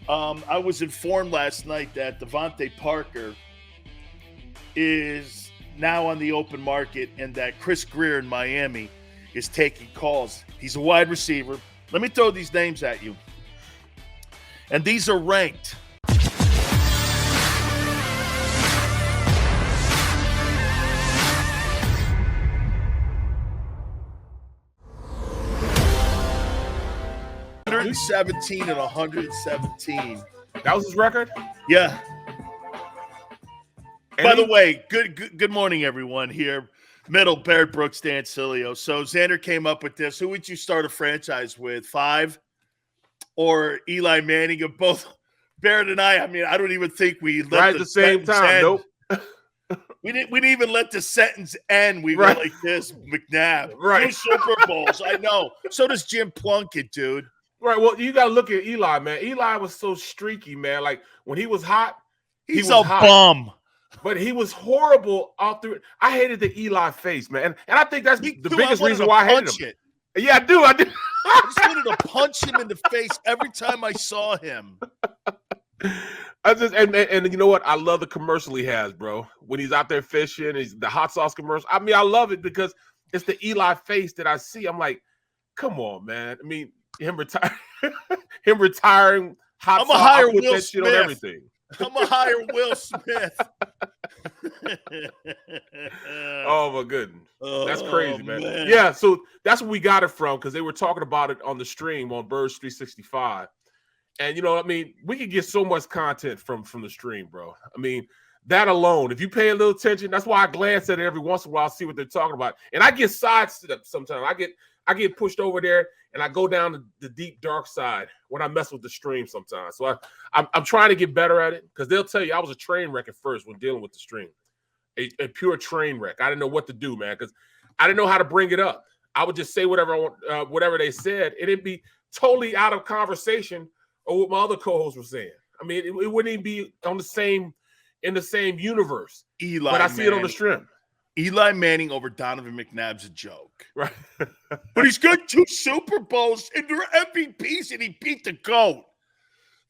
I was informed last night that DeVante Parker is now on the open market and that Chris Greer in Miami is taking calls. He's a wide receiver. Let me throw these names at you. And these are ranked. $117 and 117. That was his record? Yeah. By the way, good morning, everyone. Here, middle, Barrett Brooks, Dan Sileo. So Xander came up with this. Who would you start a franchise with? 5 or Eli Manning? Of both Barrett and I mean, I don't even think we let right at the same time. End. Nope. We didn't even let the sentence end. We were like this, McNabb. Right. 2 Super Bowls. I know. So does Jim Plunkett, dude. Right. Well, you got to look at Eli, man. Eli was so streaky, man. Like when he was hot, he's a bum. But he was horrible all through. I hated the Eli face, man. And I think that's the biggest reason why I hated him. Yeah, I do. I just wanted to punch him in the face every time I saw him. And you know what? I love the commercial he has, bro. When he's out there fishing, he's the hot sauce commercial. I mean, I love it because it's the Eli face that I see. I'm like, come on, man. I mean, him retiring hot I'm sauce. I'm a hire Will Smith on everything. I'm a hire Will Smith. Oh my goodness, that's crazy, man. Yeah, so that's where we got it from because they were talking about it on the stream on Birds 365, and you know, I mean, we could get so much content from the stream, bro. I mean, that alone, if you pay a little attention, that's why I glance at it every once in a while, see what they're talking about, and I get sidestepped sometimes. I get pushed over there, and I go down the deep dark side when I mess with the stream sometimes. So I'm trying to get better at it because they'll tell you I was a train wreck at first when dealing with the stream, a pure train wreck. I didn't know what to do, man, because I didn't know how to bring it up. I would just say whatever I want, whatever they said, and it'd be totally out of conversation or what my other co-hosts were saying. I mean, it wouldn't even be in the same universe. Eli, but I see it on the stream. Eli Manning over Donovan McNabb's a joke. Right. But he's got 2 Super Bowls and they're MVPs and he beat the GOAT.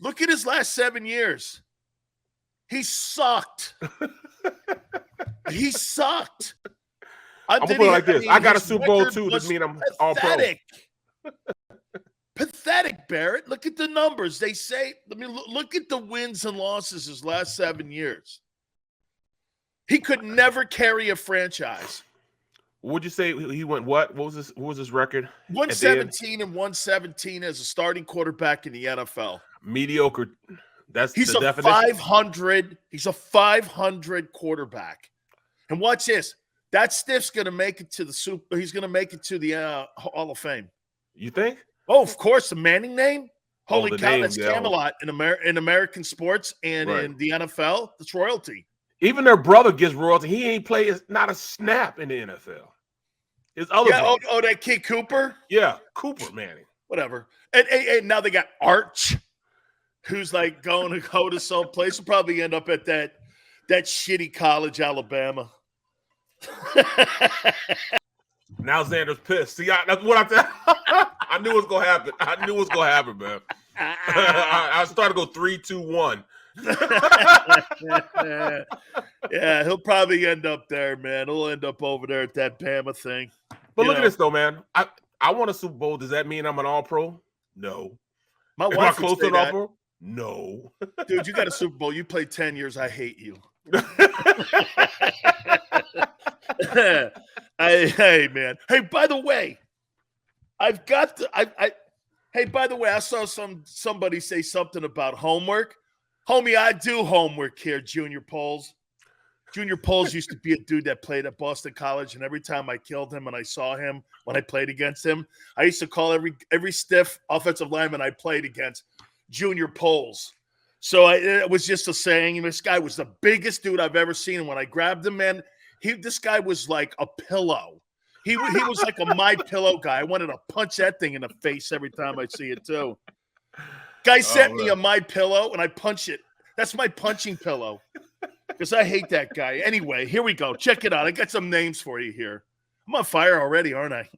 Look at his last 7 years. He sucked. He sucked. I'm going to put it like this. I got a Super Bowl too. Doesn't mean I'm all pro. Pathetic, Barrett. Look at the numbers. They say, look at the wins and losses his last 7 years. He could never carry a franchise. Would you say he went what? What was his record? 117 and 117 as a starting quarterback in the NFL. Mediocre. He's a definition. 500. He's a 500 quarterback. And watch this. That stiff's going to make it to the Super. He's going to make it to the Hall of Fame. You think? Oh, of course. The Manning name. Holy cow, name, that's Camelot in American sports and in the NFL. That's royalty. Even their brother gets royalty. He ain't played not a snap in the NFL. His other brother. That kid Cooper? Yeah, Cooper Manning. Whatever. And now they got Arch, who's like going to go to some place. Will probably end up at that shitty college, Alabama. Now Xander's pissed. See, that's what I knew it was gonna happen. I knew it was gonna happen, man. I started to go 3, 2, 1. Yeah, he'll probably end up there, man. He'll end up over there at that Bama thing. But look at this, though, man. I want a Super Bowl. Does that mean I'm an All-Pro? No. My wife close to an All-Pro? No. Dude, you got a Super Bowl. You played 10 years. I hate you. Hey, man. Hey, by the way, hey, by the way, I saw somebody say something about homework. Homie, I do homework here, Junior Poles. Junior Poles used to be a dude that played at Boston College, and every time I killed him and I saw him when I played against him, I used to call every stiff offensive lineman I played against Junior Poles. So it was just a saying. This guy was the biggest dude I've ever seen. And when I grabbed him, man, this guy was like a pillow. He was like a My Pillow guy. I wanted to punch that thing in the face every time I see it too. Guy sent me a My Pillow, and I punch it. That's my punching pillow because I hate that guy. Anyway, here we go. Check it out. I got some names for you here. I'm on fire already, aren't I?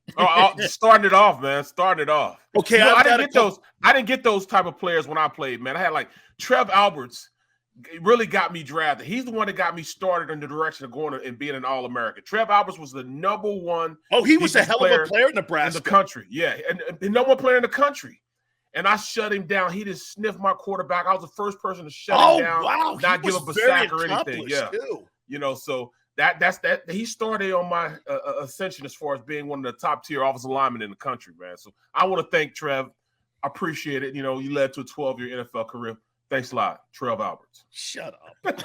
Starting it off, man. Starting it off. Okay, I didn't get those type of players when I played, man. I had like Trev Alberts. It really got me drafted. He's the one that got me started in the direction of going and being an All-American. Trev Alberts was the number one. Oh, he was a hell of a player in Nebraska. In the country, yeah. And the number one player in the country. And I shut him down. He just sniffed my quarterback. I was the first person to shut him down. Wow. Not give up a sack or anything. Yeah. Too. You know, so that's that. He started on my ascension as far as being one of the top tier offensive linemen in the country, man. So I want to thank Trev. I appreciate it. You know, you led to a 12-year NFL career. Thanks a lot, Trev Alberts. Shut up.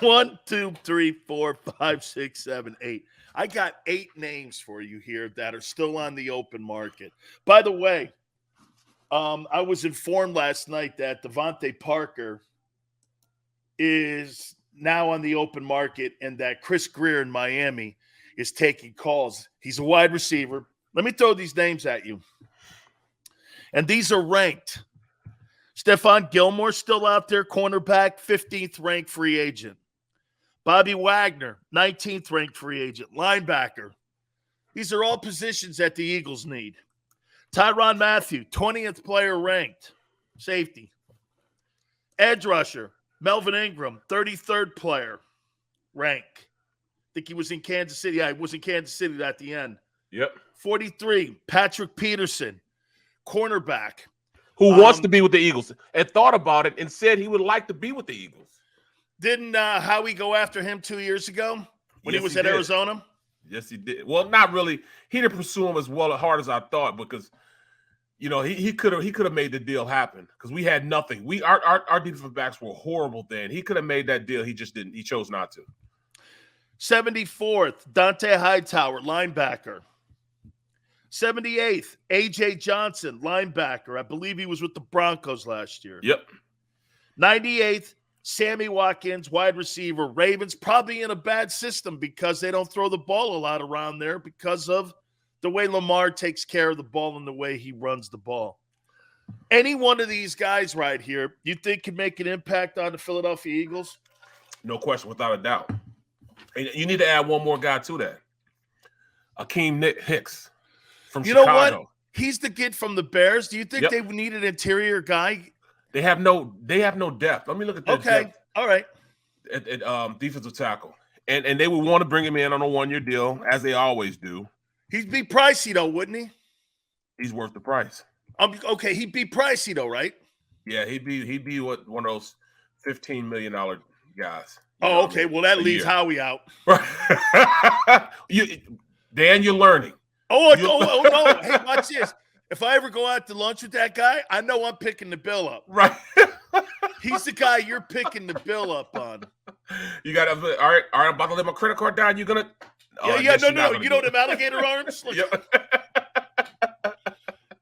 1, 2, 3, 4, 5, 6, 7, 8. I got 8 names for you here that are still on the open market. By the way, I was informed last night that DeVante Parker is now on the open market and that Chris Greer in Miami is taking calls. He's a wide receiver. Let me throw these names at you. And these are ranked. Stephon Gilmore still out there, cornerback, 15th ranked free agent. Bobby Wagner, 19th ranked free agent, linebacker. These are all positions that the Eagles need. Tyrann Mathieu, 20th player ranked, safety. Edge rusher, Melvin Ingram, 33rd player rank. I think he was in Kansas City. Yeah, he was in Kansas City at the end. Yep. 43, Patrick Peterson, cornerback. Who wants to be with the Eagles and thought about it and said he would like to be with the Eagles. Didn't Howie go after him 2 years ago when he was at Arizona? Yes, he did. Well, not really. He didn't pursue him as hard as I thought because, you know, he could have made the deal happen because we had nothing. Our defensive backs were horrible then. He could have made that deal. He just didn't. He chose not to. 74th, Dante Hightower, linebacker. 78th, A.J. Johnson, linebacker. I believe he was with the Broncos last year. Yep. 98th, Sammy Watkins, wide receiver. Ravens probably in a bad system because they don't throw the ball a lot around there because of the way Lamar takes care of the ball and the way he runs the ball. Any one of these guys right here, you think could make an impact on the Philadelphia Eagles? No question, without a doubt. And you need to add one more guy to that. Akeem Hicks. From Chicago. Know what? He's the kid from the Bears. Do you think they need an interior guy? They have no depth. Let me look at that. Okay, depth all right. At defensive tackle, and they would want to bring him in on a 1-year deal, as they always do. He'd be pricey though, wouldn't he? He's worth the price. Okay, he'd be pricey though, right? Yeah, he'd be one of those $15 million guys. Oh, okay. Well, that leaves Howie out. Dan, you're learning. Oh, no. Hey, watch this. If I ever go out to lunch with that guy, I know I'm picking the bill up. Right. He's the guy you're picking the bill up on. You got to, all right, I'm about to let my credit card down. You're going to. No. You know them alligator arms? Like,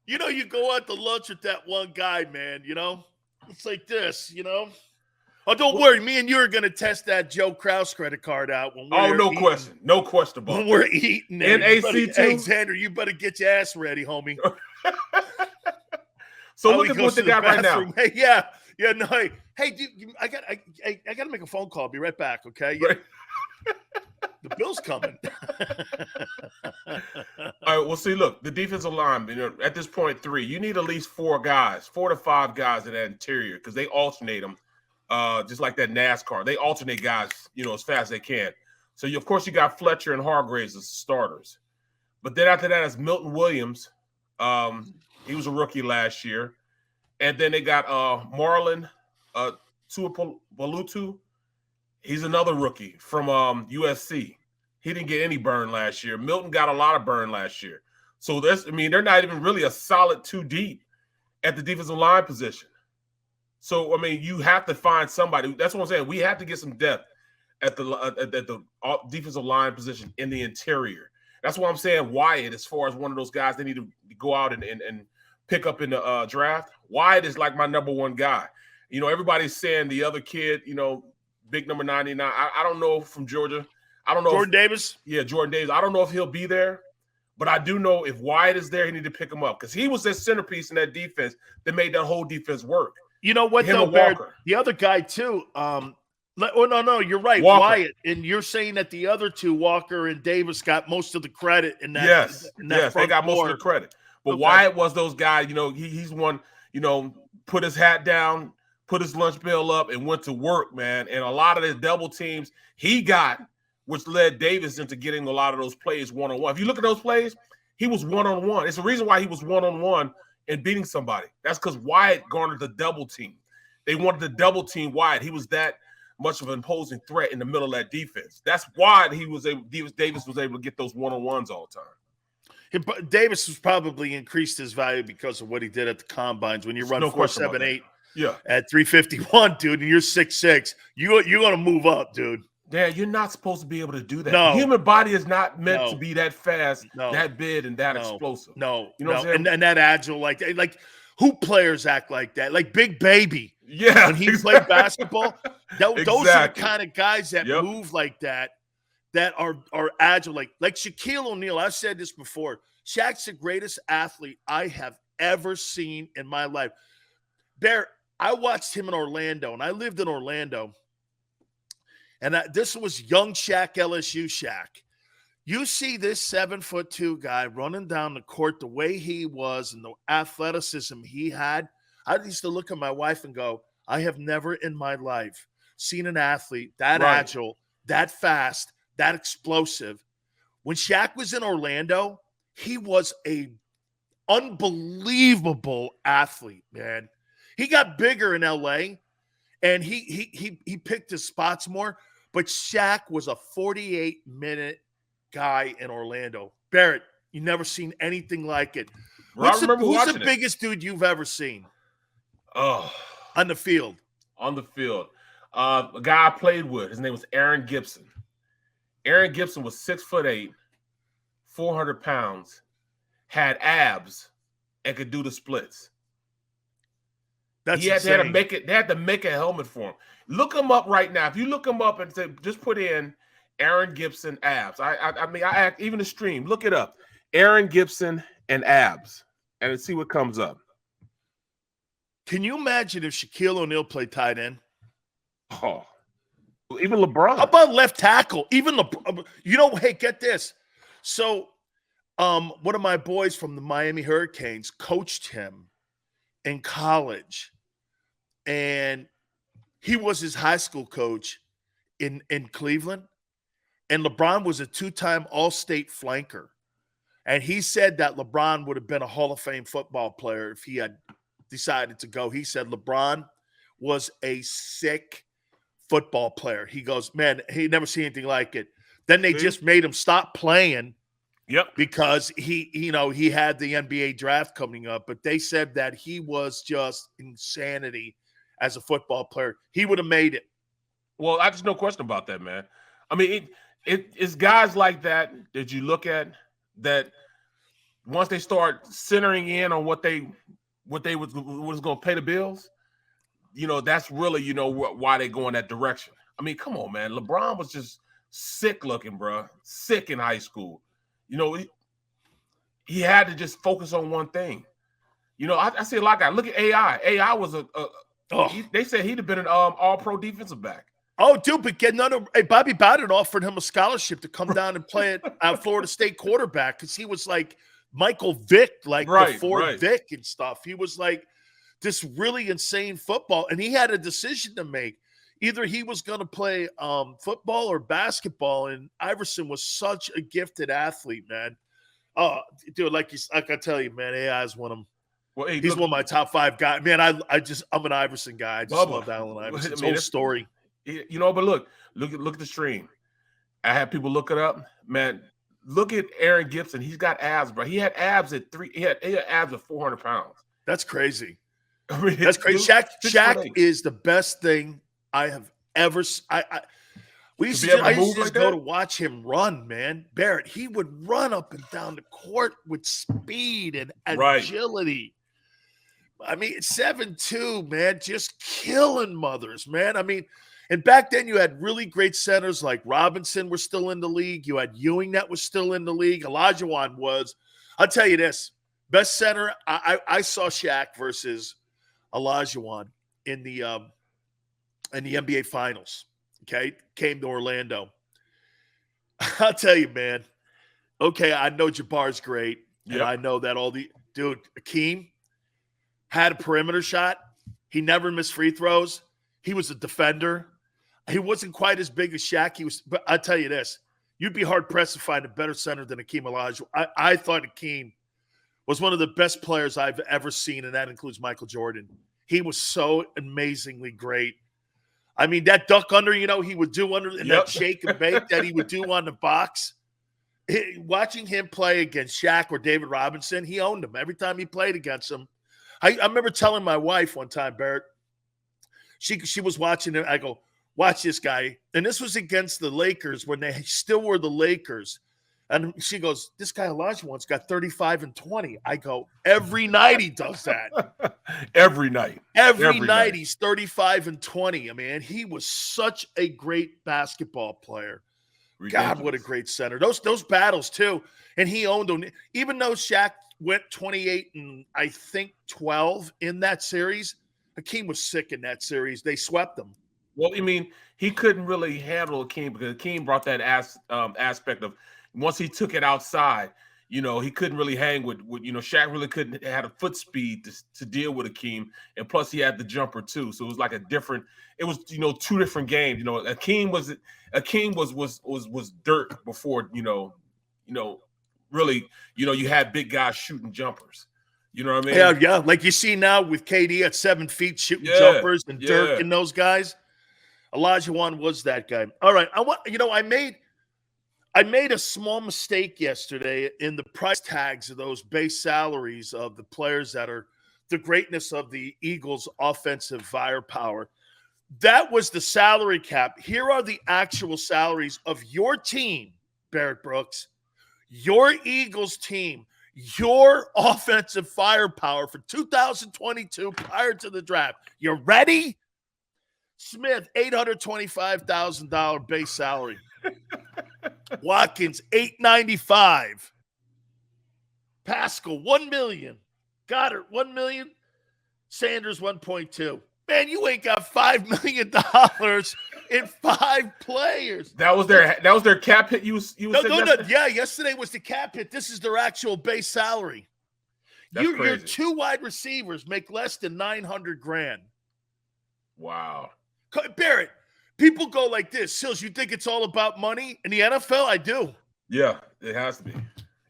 you know, you go out to lunch with that one guy, man, you know? It's like this, you know? Oh, don't worry. Me and you are going to test that Joe Kraus credit card out. When we're no question. No question about it. When we're eating. NAC too? Hey, Xander, you better get your ass ready, homie. So look at what they got right now. Hey, yeah. No, hey, dude, I got to make a phone call. I'll be right back, okay? Right. The bill's coming. All right, well, see, look, the defensive line, at this point, 3. You need at least 4 to 5 guys in that interior because they alternate them. Just like that NASCAR. They alternate guys, as fast as they can. So, of course, you got Fletcher and Hargraves as starters. But then after that is Milton Williams. He was a rookie last year. And then they got Marlon Tuipulotu. He's another rookie from USC. He didn't get any burn last year. Milton got a lot of burn last year. So, they're not even really a solid 2 deep at the defensive line position. So, you have to find somebody. That's what I'm saying. We have to get some depth at the defensive line position in the interior. That's why I'm saying Wyatt, as far as one of those guys they need to go out and pick up in the draft. Wyatt is like my number 1 guy. Everybody's saying the other kid, big number 99. I don't know from Georgia. I don't know. Jordan Davis? Yeah, Jordan Davis. I don't know if he'll be there. But I do know if Wyatt is there, he need to pick him up because he was that centerpiece in that defense that made that whole defense work. You know what, though, Barrett, the other guy, too, Oh, no, you're right, Walker. Wyatt. And you're saying that the other two, Walker and Davis, got most of the credit in that. Yes, Front they got four. most of the credit. But Okay. Wyatt was those guys, he's one, put his hat down, put his lunch bill up, and went to work, man. And a lot of the double teams he got, which led Davis into getting a lot of those plays one-on-one. If you look at those plays, he was one-on-one. It's the reason why he was one-on-one and beating somebody. That's because Wyatt garnered the double team. They wanted to double team Wyatt. He was that much of an imposing threat in the middle of that defense. That's why Davis was able to get those one-on-ones all the time. Davis was probably increased his value because of what he did at the combines. When you run 4.78 at 351, dude, and you're 6'6", you're going to move up, dude. Yeah, you're not supposed to be able to do that. No. The human body is not meant to be that fast, that big, and that explosive. No, you know what I'm saying? And that agile, like hoop players act like that, like Big Baby. Yeah, when he played basketball, those are the kind of guys that move like that are agile, like Shaquille O'Neal. I've said this before. Shaq's the greatest athlete I have ever seen in my life. Bear, I watched him in Orlando, and I lived in Orlando. And this was young Shaq, LSU Shaq. You see this 7'2" guy running down the court the way he was and the athleticism he had. I used to look at my wife and go, I have never in my life seen an athlete that agile, that fast, that explosive. When Shaq was in Orlando, he was a unbelievable athlete, man. He got bigger in LA, and he picked his spots more. But Shaq was a 48-minute guy in Orlando. Barrett, you never seen anything like it. Who's the biggest dude you've ever seen? Oh, on the field. On the field. A guy I played with, his name was Aaron Gibson. Aaron Gibson was 6'8", 400 pounds, had abs, and could do the splits. They had to make a helmet for him. Look him up right now. If you look him up and say, just put in Aaron Gibson abs. Even the stream, look it up. Aaron Gibson and abs, and see what comes up. Can you imagine if Shaquille O'Neal played tight end? Oh, even LeBron. How about left tackle? Even LeBron. Hey, get this. So, one of my boys from the Miami Hurricanes coached him in college, and he was his high school coach in Cleveland. And LeBron was a 2-time All-State flanker. And he said that LeBron would have been a Hall of Fame football player if he had decided to go. He said LeBron was a sick football player. He goes, man, he never seen anything like it. Then they just made him stop playing. Yep. Because he had the NBA draft coming up, but they said that he was just insanity as a football player. He would have made it. Well, I just no question about that, man. I mean, it's guys like that you look at that once they start centering in on what was going to pay the bills, that's really, why they go in that direction. I mean, come on, man. LeBron was just sick looking, bro. Sick in high school. He had to just focus on one thing. I see a lot of guys. Look at AI. AI was they said he'd have been an all-pro defensive back. Oh, dude, but Bobby Bowden offered him a scholarship to come down and play at Florida State quarterback because he was like Michael Vick, before Vick and stuff. He was like this really insane football, and he had a decision to make. Either he was going to play football or basketball, and Iverson was such a gifted athlete, man. Oh, dude, like I tell you, man, AI is one of them. Well, he's one of my top 5 guys. Man, I'm an Iverson guy. I just love Allen Iverson's whole story. But look at the stream. I had people look it up, man. Look at Aaron Gibson. He's got abs, bro. He had abs at 3. He had abs at 400 pounds. That's crazy. I mean, that's crazy. Shaq is the best thing I have ever. We used to go to watch him run, man. Barrett, he would run up and down the court with speed and agility. I mean, 7'2", man, just killing mothers, man. I mean, and back then you had really great centers like Robinson was still in the league. You had Ewing that was still in the league. Olajuwon was. I'll tell you this. Best center, I saw Shaq versus Olajuwon in the NBA Finals. okay, came to Orlando. I'll tell you, man. Okay, I know Jabbar's great, and I know that dude, Akeem had a perimeter shot. He never missed free throws. He was a defender. He wasn't quite as big as Shaq. But I'll tell you this: you'd be hard pressed to find a better center than Akeem Olajuwon. I thought Akeem was one of the best players I've ever seen, and that includes Michael Jordan. He was so amazingly great. I mean, that duck under, he would do under, and that shake and bake that he would do on the box. Watching him play against Shaq or David Robinson, he owned them every time he played against them. I remember telling my wife one time, Barrett, she was watching it. I go, watch this guy. And this was against the Lakers when they still were the Lakers. And she goes, this guy Olajuwon's got 35 and 20. I go, every night he does that. Every night. Every night he's 35 and 20. I mean, he was such a great basketball player. Ridiculous. God, what a great center. Those battles, too. And he owned them. Even though Shaq went 28 and I think 12 in that series, Hakeem was sick in that series. They swept them. Well, I mean, he couldn't really handle Hakeem because Hakeem brought that aspect of once he took it outside, he couldn't really hang with Shaq really couldn't had a foot speed to deal with Hakeem, and plus he had the jumper too. So it was like two different games. Hakeem was dirt before really you had big guys shooting jumpers. You know what I mean? Yeah. Like you see now with KD at 7 feet shooting jumpers and Dirk and those guys. Olajuwon was that guy. All right, I made a small mistake yesterday in the price tags of those base salaries of the players that are the greatness of the Eagles' offensive firepower. That was the salary cap. Here are the actual salaries of your team, Barrett Brooks, your Eagles team, your offensive firepower for 2022 prior to the draft. You ready? Smith, $825,000 base salary. Watkins, $895,000. Pascal, $1 million. Goddard, $1 million. Sanders, $1.2 million. Man, you ain't got $5 million in 5 players. That was their cap hit. You no. Yeah, yesterday was the cap hit. This is their actual base salary. Your 2 wide receivers make less than $900,000. Wow. Barrett, people go like this. Sills, you think it's all about money? In the NFL, I do. Yeah, it has to be.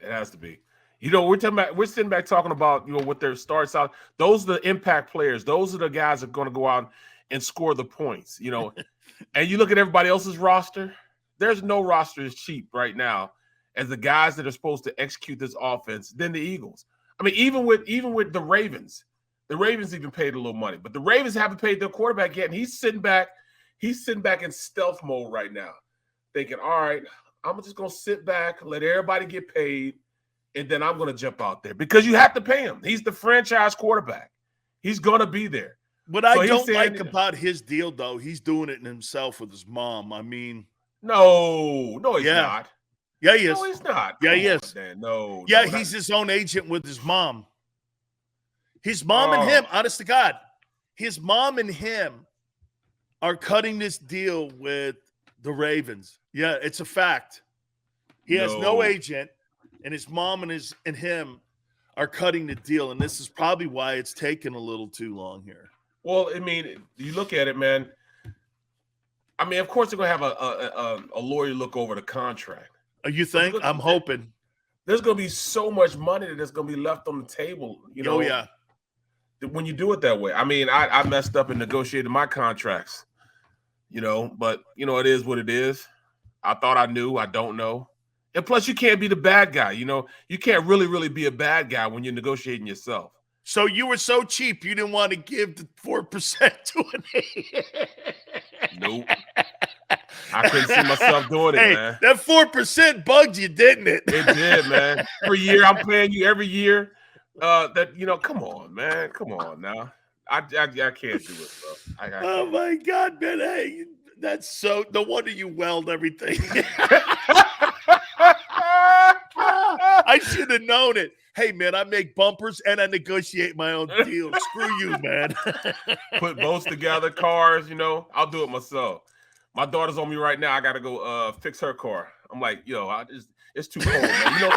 It has to be. We're sitting back talking about, what their starts out. Those are the impact players. Those are the guys that are going to go out and score the points, And you look at everybody else's roster. There's no roster as cheap right now as the guys that are supposed to execute this offense than the Eagles. I mean, even with the Ravens. The Ravens even paid a little money, but the Ravens haven't paid their quarterback yet, and he's sitting back in stealth mode right now, thinking, all right, I'm just going to sit back, let everybody get paid, and then I'm going to jump out there because you have to pay him. He's the franchise quarterback. He's going to be there. What I don't like about his deal, though, he's doing it in himself with his mom. I mean. No, he's not. Yeah, he is. No, he's not. Yeah, he is. No. Yeah, he's his own agent with his mom. His mom and him, honest to God, his mom and him are cutting this deal with the Ravens. Yeah, it's a fact. He has no agent, and his mom and him are cutting the deal, and this is probably why it's taken a little too long here. Well, I mean, you look at it, man. I mean, of course they're going to have a lawyer look over the contract. You think? I'm hoping. There's going to be so much money that's going to be left on the table, Oh, yeah. When you do it that way. I mean, I messed up and negotiated my contracts, but, it is what it is. I thought I knew. I don't know. And plus, you can't be the bad guy. You can't really, really be a bad guy when you're negotiating yourself. So you were so cheap, you didn't want to give the 4% to an Nope. I couldn't see myself doing it, man. That 4% bugged you, didn't it? It did, man. Every year, I'm paying you every year. Come on, man. Come on now. I can't do it, bro. Oh my God, man. Hey, that's so no wonder you weld everything. I should have known it. Hey, man, I make bumpers and I negotiate my own deal. Screw you, man. Put boats together, cars, I'll do it myself. My daughter's on me right now. I got to go fix her car. I'm like, yo, it's too cold, man. You know,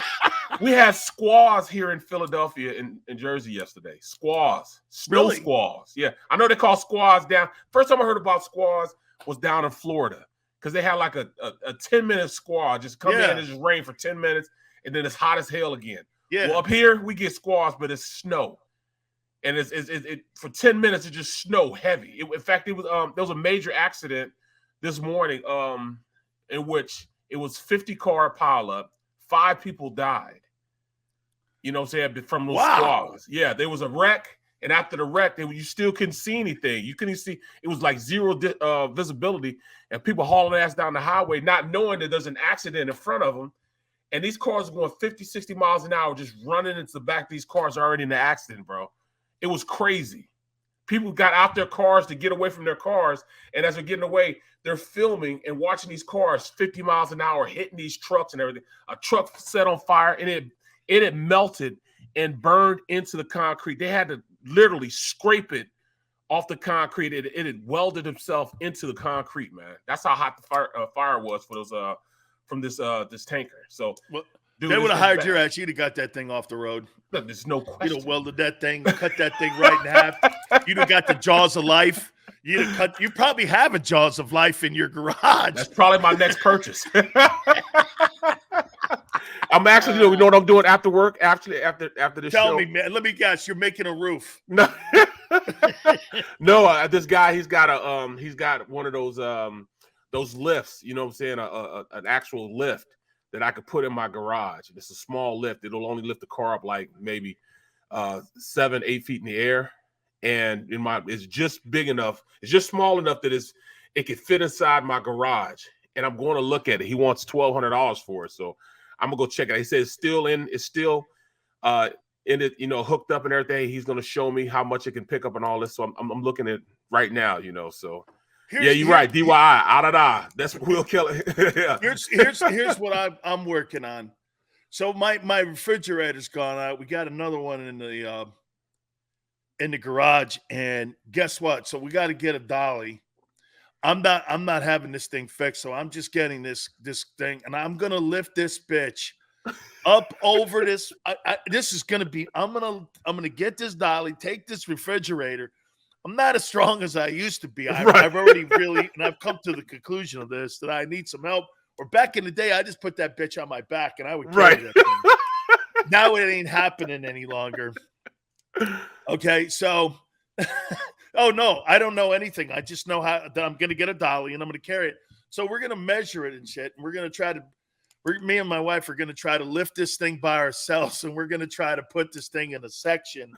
we had squalls here in Philadelphia in Jersey yesterday. Squalls, snow squalls. Yeah, I know they call squalls down. First time I heard about squalls was down in Florida because they had like a 10-minute squall. Just come in and just rain for 10 minutes, and then it's hot as hell again. Yeah. Well, up here we get squalls, but it's snow. And it for 10 minutes, it just snow heavy. In fact, there was a major accident this morning in which it was 50-car pileup. 5 people died. You know what I'm saying? From those squalls. Yeah, there was a wreck. And after the wreck, you still couldn't see anything. You couldn't see. It was like zero visibility. And people hauling ass down the highway, not knowing that there's an accident in front of them. And these cars are going 50, 60 miles an hour, just running into the back of these cars already in the accident, bro. It was crazy. People got out their cars to get away from their cars. And as they're getting away, they're filming and watching these cars 50 miles an hour hitting these trucks and everything. A truck set on fire, and it had melted and burned into the concrete. They had to literally scrape it off the concrete. It had welded itself into the concrete, man. That's how hot the fire was for those from this tanker. So dude, they would have hired your ass. You'd have got that thing off the road. There's no question. You'd have welded that thing, cut that thing right in half. You'd have got the jaws of life. You probably have a jaws of life in your garage. That's probably my next purchase. I'm actually, you know what I'm doing after work, after the show. Tell me, man. Let me guess. You're making a roof. No, no. This guy, he's got one of those lifts. You know what I'm saying? An actual lift that I could put in my garage. It's a small lift. It'll only lift the car up like maybe 7-8 feet in the air, and it's just big enough. It's just small enough that it could fit inside my garage. And I'm going to look at it. He wants $1,200 for it, so I'm gonna go check it. He says it's still in it, you know, hooked up and everything. He's gonna show me how much it can pick up and all this. So I'm looking at it right now, you know. So you're right. DIY, that's what we'll kill it. Yeah. Here's what I'm working on. So my refrigerator's gone out. We got another one in the garage, and guess what? So we got to get a dolly. I'm not having this thing fixed, so I'm just getting this thing, and I'm gonna lift this bitch up over this. This is gonna be. I'm gonna get this dolly, take this refrigerator. I'm not as strong as I used to be. I've already really, and I've come to the conclusion of this that I need some help. Or back in the day, I just put that bitch on my back and I would carry that thing. Now it ain't happening any longer. Okay, so. Oh, no, I don't know anything. I just know that I'm going to get a dolly and I'm going to carry it. So we're going to measure it and shit. And we're going to try to, me and my wife are going to try to lift this thing by ourselves. And we're going to try to put this thing in a section.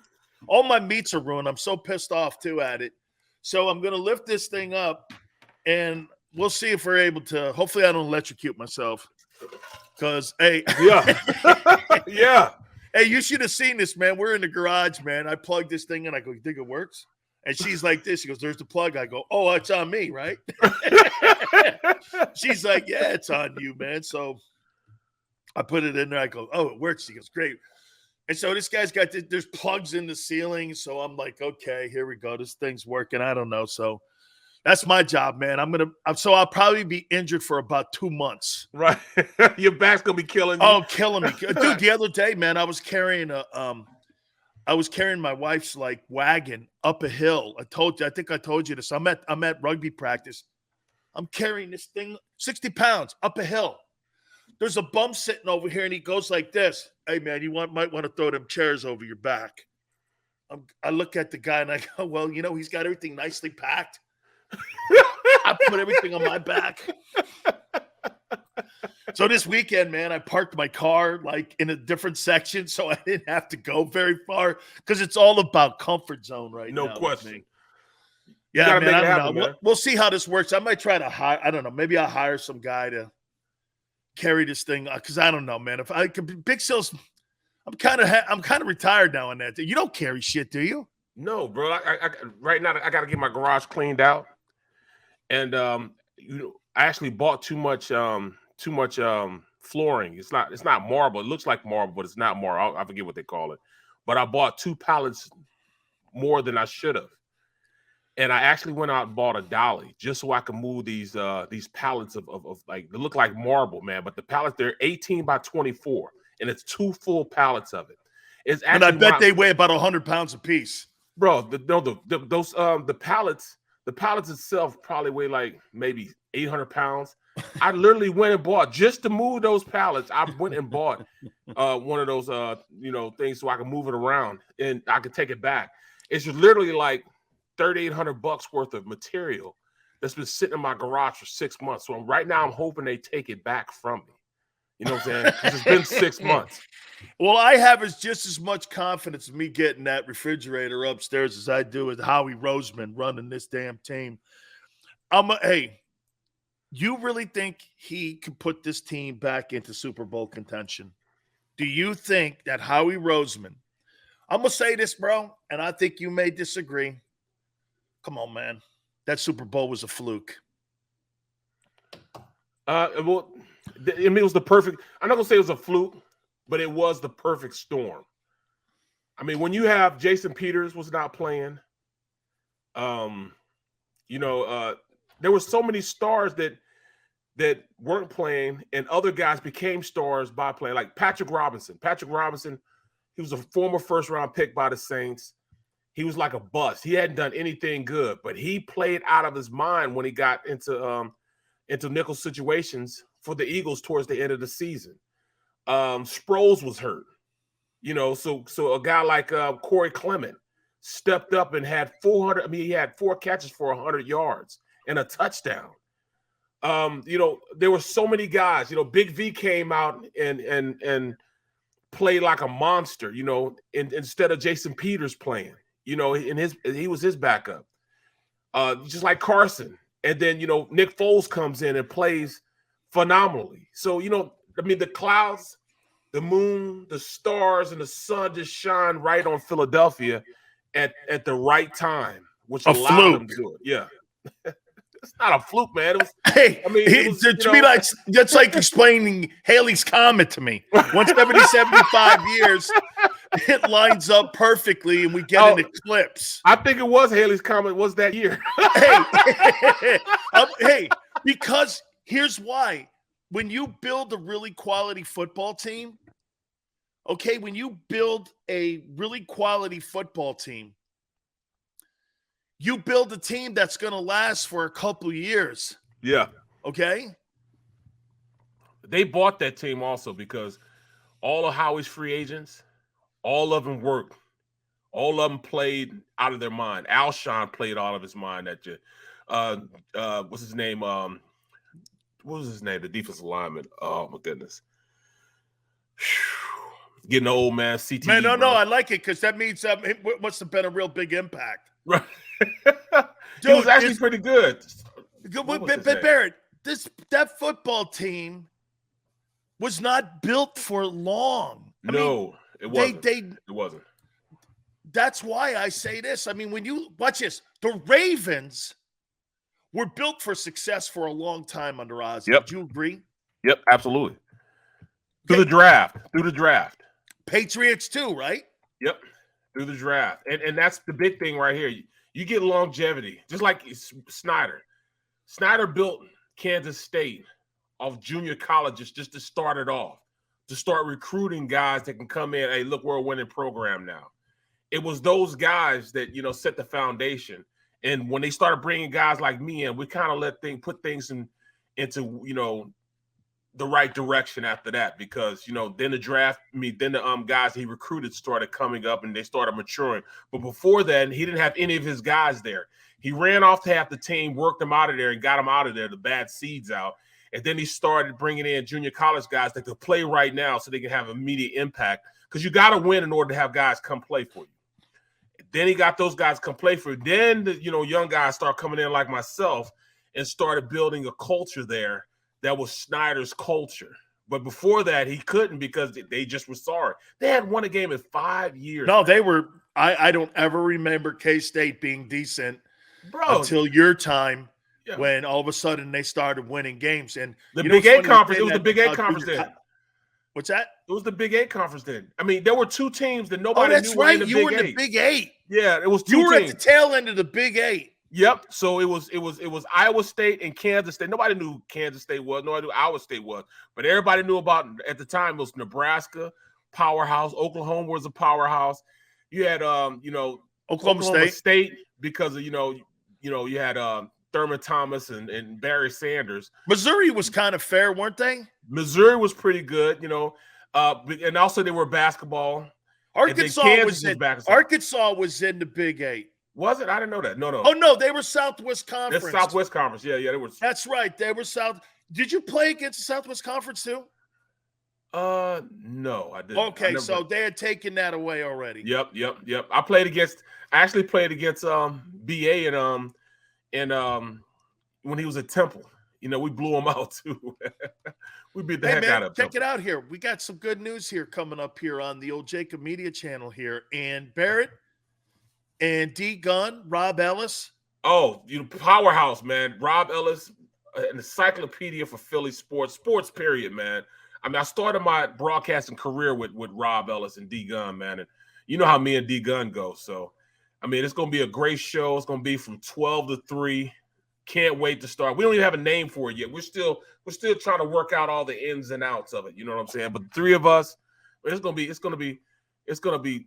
All my meats are ruined. I'm so pissed off too at it. So I'm going to lift this thing up and we'll see if we're able to, hopefully I don't electrocute myself. Because, hey. Yeah. Yeah. Hey, you should have seen this, man. We're in the garage, man. I plugged this thing in. I go, you think it works? And she's like this. She goes, there's the plug. I go, oh, it's on me, right? She's like, yeah, it's on you, man. So I put it in there. I go, oh, it works. She goes, great. And so this guy's got there's plugs in the ceiling. So I'm like, okay, here we go. This thing's working. I don't know. So that's my job, man. So I'll probably be injured for about 2 months. Right. Your back's going to be killing you. Oh, killing me. Dude, the other day, man, I was carrying my wife's like wagon up a hill. I think I told you this. I'm at rugby practice. I'm carrying this thing 60 pounds up a hill. There's a bum sitting over here and he goes like this. Hey man, might want to throw them chairs over your back. I look at the guy and I go, well, you know, he's got everything nicely packed. I put everything on my back. So this weekend, man, I parked my car like in a different section so I didn't have to go very far because it's all about comfort zone right now. No question. Yeah, man, I don't know. We'll see how this works. I might try to hire, I don't know, maybe I'll hire some guy to carry this thing because I don't know, man. If I could, Big Sills, I'm kind of retired now on that. You don't carry shit, do you? No, bro. I right now I got to get my garage cleaned out, and you know, I actually bought too much flooring. It's not marble. It looks like marble, but it's not marble. I forget what they call it. But I bought 2 pallets more than I should have. And I actually went out and bought a dolly just so I could move these pallets of like, they look like marble, man. But the pallets, they're 18 by 24, and it's 2 full pallets of it. It's actually, and I bet they weigh about 100 pounds a piece. Bro, the pallets itself probably weigh like maybe 800 pounds. I literally went and bought, just to move those pallets. I went and bought one of those things so I can move it around and I could take it back. It's literally like $3,800 worth of material that's been sitting in my garage for 6 months. So right now I'm hoping they take it back from me. You know what I'm saying? It's been 6 months. Well, I have just as much confidence in me getting that refrigerator upstairs as I do with Howie Roseman running this damn team. Hey, you really think he can put this team back into Super Bowl contention? Do you think that Howie Roseman, I'm going to say this, bro, and I think you may disagree. Come on, man. That Super Bowl was a fluke. Well, I mean, it was the perfect. I'm not going to say it was a fluke, but it was the perfect storm. I mean, when you have Jason Peters was not playing, there were so many stars that weren't playing, and other guys became stars by playing, like Patrick Robinson. Patrick Robinson, he was a former first-round pick by the Saints. He was like a bust. He hadn't done anything good, but he played out of his mind when he got into nickel situations for the Eagles towards the end of the season. Sproles was hurt, so a guy like Corey Clement stepped up and had 400. I mean, he had 4 catches for 100 yards and a touchdown. There were so many guys. Big V came out and played like a monster. Instead of Jason Peters playing. He was his backup, just like Carson. And then Nick Foles comes in and plays phenomenally. So the clouds, the moon, the stars, and the sun just shine right on Philadelphia at the right time, which allowed them to do it. Yeah. It's not a fluke, man. It was, to me, that's like explaining Haley's Comet to me. Once every 75 years, it lines up perfectly, and we get an eclipse. I think it was Haley's Comet was that year. Because here's why. When you build a really quality football team, when you build a really quality football team, you build a team that's going to last for a couple years. Yeah. Okay? They bought that team also because all of Howie's free agents, all of them worked. All of them played out of their mind. Alshon played out of his mind that year. What's his name? What was his name? The defensive lineman. Oh, my goodness. Getting old, man. CTE, man, no, I like it because that means it must have been a real big impact. Right. Dude, it was actually pretty good. But Barrett, that football team was not built for long. It wasn't. It wasn't. That's why I say this. I mean, when you watch this, the Ravens were built for success for a long time under Ozzie. Yep. Do you agree? Yep, absolutely. Through the draft. Patriots too, right? Yep. Through the draft. And that's the big thing right here. You get longevity, just like Snyder. Snyder built Kansas State off junior colleges just to start it off, to start recruiting guys that can come in. Hey, look, we're a winning program now. It was those guys that, set the foundation. And when they started bringing guys like me in, we kind of put things into the right direction after that, because then the guys he recruited started coming up and they started maturing. But before then, he didn't have any of his guys there. He ran off to half the team, worked them out of there, and got them out of there, the bad seeds out. And then he started bringing in junior college guys that could play right now so they can have immediate impact, because you got to win in order to have guys come play for you. Then he got those guys come play for you. Then the young guys start coming in like myself and started building a culture there that was Snyder's culture. But before that, he couldn't because they just were sorry. They had won a game in 5 years. No, they were – I don't ever remember K-State being decent until your time when all of a sudden they started winning games. And the Big 8 conference – it was the Big 8 conference then. What's that? It was the Big 8 conference then. I mean, there were 2 teams that nobody knew were in the Big 8. You were in the Big 8. Yeah, it was 2 teams. You were at the tail end of the Big 8. Yep. So it was Iowa State and Kansas State. Nobody knew who Kansas State was. Nobody knew who Iowa State was. But everybody knew about, at the time, it was Nebraska, powerhouse. Oklahoma was a powerhouse. You had Oklahoma State because of you had Thurman Thomas and Barry Sanders. Missouri was kind of fair, weren't they? Missouri was pretty good, and also they were basketball. Arkansas was in the Big 8. Was it? I didn't know that. No. Oh no, they were Southwest Conference. That's Southwest Conference. Yeah, they were. That's right. They were South. Did you play against the Southwest Conference too? No, I didn't. Okay, so they had taken that away already. Yep. I actually played against BA and when he was at Temple. We blew him out too. We beat the heck out of him. Check it out here. We got some good news here coming up here on the old JAKIB Media channel here. And Barrett and D Gunn, Rob Ellis. Oh, powerhouse, man. Rob Ellis, an encyclopedia for Philly sports, period, man. I mean, I started my broadcasting career with Rob Ellis and D Gunn, man. And you know how me and D Gunn go. So, I mean, it's going to be a great show. It's going to be from 12 to 3. Can't wait to start. We don't even have a name for it yet. We're still trying to work out all the ins and outs of it. You know what I'm saying? But the three of us, it's gonna be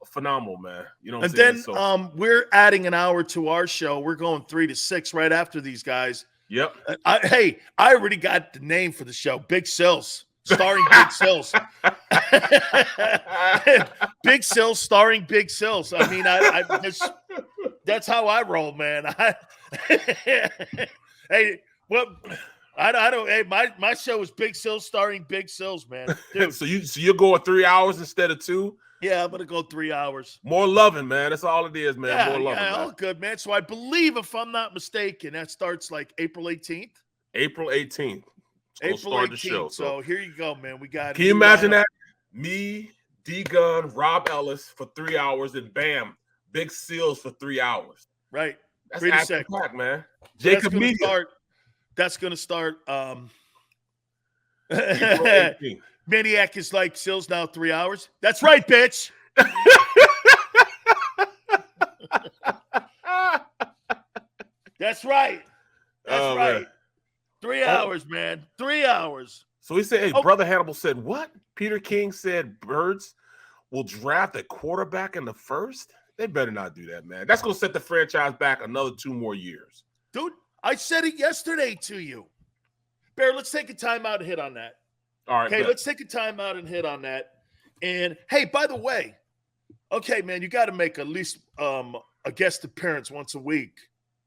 phenomenal, man. You know what I'm saying? Then we're adding an hour to our show. We're going 3 to 6 right after these guys. Yep. I already got the name for the show. Big Sills, starring Big Sills. Big Sills, starring Big Sills. I mean, that's how I roll, man. Hey, well, I don't. Hey, my show is Big Sills, starring Big Sills, man. Dude. so you're going 3 hours instead of 2? Yeah, I'm gonna go 3 hours. More loving, man. That's all it is, man. Yeah, more loving. Yeah, all good, man. So I believe, if I'm not mistaken, that starts like April 18th. April 18th. April start 18th. The show. So here you go, man. We got. Can you imagine that? Me, D Gunn, Rob Ellis for 3 hours, and bam, Big Seals for 3 hours. Right. That's action packed, man. So JAKIB Media. That's gonna start. April 18th. Maniac is like Sills now 3 hours. That's right, bitch. That's right. That's right. Man. 3 hours, man. 3 hours. So he said, hey, Brother Hannibal said, what? Peter King said Birds will draft a quarterback in the first? They better not do that, man. That's going to set the franchise back another 2 more years. Dude, I said it yesterday to you. Bear, let's take a timeout and hit on that. All right. Okay, let's take a timeout and hit on that. And, hey, by the way, okay, man, you got to make at least a guest appearance once a week,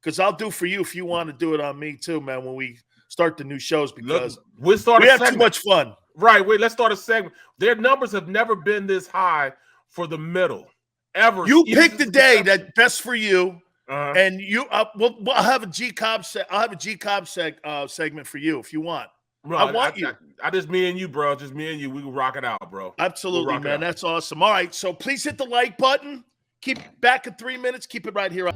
because I'll do for you if you want to do it on me too, man, when we start the new shows, because we have too much fun. Right. Wait, let's start a segment. Their numbers have never been this high for the middle, ever. You pick the day that's best for you, and you we'll have a JAKIB I'll have a JAKIB segment for you if you want. Bro, I just me and you, bro. Just me and you. We can rock it out, bro. Absolutely, man. That's awesome. All right, so please hit the like button. Keep back in 3 minutes. Keep it right here.